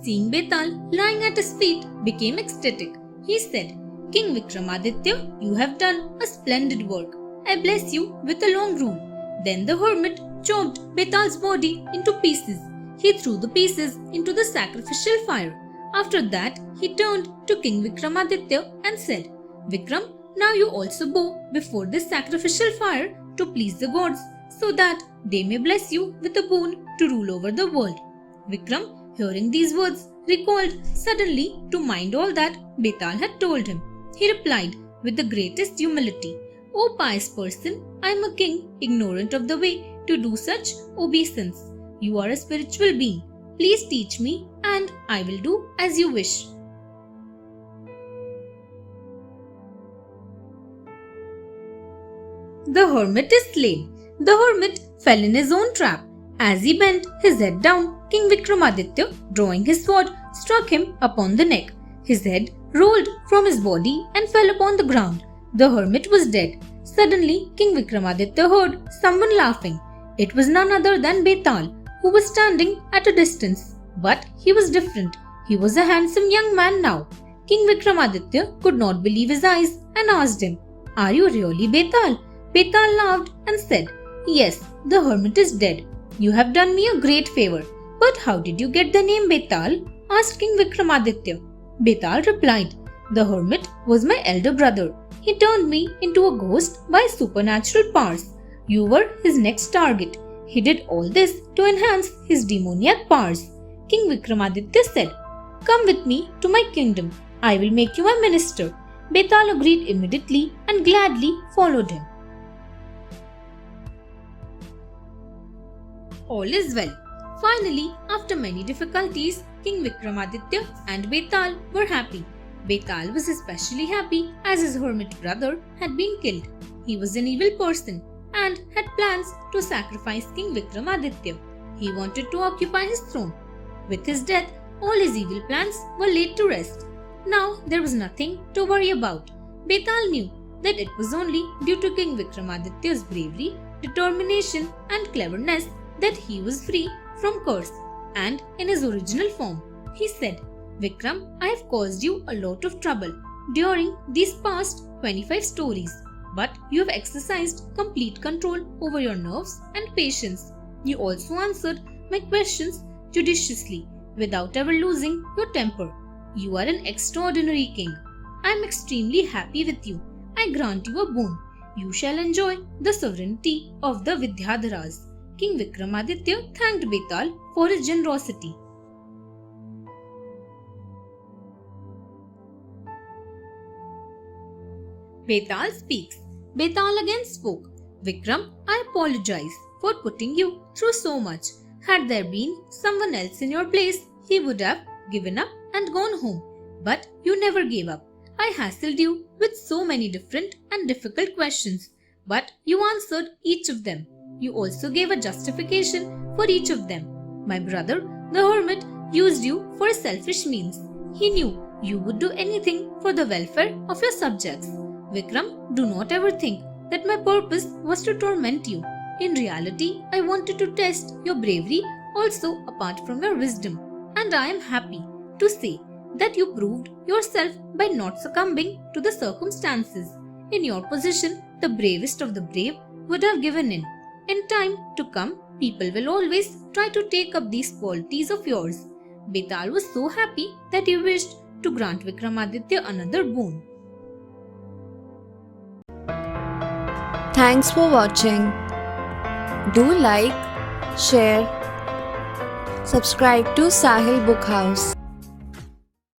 seeing Betal lying at his feet, became ecstatic. He said, "King Vikramaditya, you have done a splendid work. I bless you with a long rule." Then the hermit chopped Betal's body into pieces. He threw the pieces into the sacrificial fire. After that, he turned to King Vikramaditya and said, "Vikram, now you also bow before this sacrificial fire to please the gods, so that they may bless you with a boon to rule over the world." Vikram, hearing these words, recalled suddenly to mind all that Betal had told him. He replied with the greatest humility, "O pious person, I am a king ignorant of the way to do such obeisance. You are a spiritual being. Please teach me and I will do as you wish." The hermit is slain. The hermit fell in his own trap. As he bent his head down, King Vikramaditya, drawing his sword, struck him upon the neck. His head rolled from his body and fell upon the ground. The hermit was dead. Suddenly, King Vikramaditya heard someone laughing. It was none other than Betal, who was standing at a distance. But he was different. He was a handsome young man now. King Vikramaditya could not believe his eyes and asked him, "Are you really Betal?" Betal laughed and said, "Yes, the hermit is dead. You have done me a great favor. But how did you get the name Betal?" asked King Vikramaditya. Betal replied, "The hermit was my elder brother. He turned me into a ghost by supernatural powers. You were his next target. He did all this to enhance his demoniac powers." King Vikramaditya said, "Come with me to my kingdom. I will make you a minister." Betal agreed immediately and gladly followed him. All is well. Finally, after many difficulties, King Vikramaditya and Betal were happy. Betal was especially happy as his hermit brother had been killed. He was an evil person and had plans to sacrifice King Vikramaditya. He wanted to occupy his throne. With his death, all his evil plans were laid to rest. Now there was nothing to worry about. Betal knew that it was only due to King Vikramaditya's bravery, determination and cleverness that he was free from curse and in his original form. He said, "Vikram, I have caused you a lot of trouble during these past 25 stories, but you have exercised complete control over your nerves and patience. You also answered my questions judiciously without ever losing your temper. You are an extraordinary king. I am extremely happy with you. I grant you a boon. You shall enjoy the sovereignty of the Vidyadharas." King Vikramaditya thanked Betal for his generosity. Betal speaks. Betal again spoke. "Vikram, I apologize for putting you through so much. Had there been someone else in your place, he would have given up and gone home. But you never gave up. I hassled you with so many different and difficult questions, but you answered each of them. You also gave a justification for each of them. My brother, the hermit, used you for selfish means. He knew you would do anything for the welfare of your subjects. Vikram, do not ever think that my purpose was to torment you. In reality, I wanted to test your bravery also apart from your wisdom. And I am happy to say that you proved yourself by not succumbing to the circumstances. In your position, the bravest of the brave would have given in. In time to come, people will always try to take up these qualities of yours." Betal was so happy that he wished to grant Vikramaditya another boon. Thanks for watching. Do like, share, subscribe to Sahil Book House.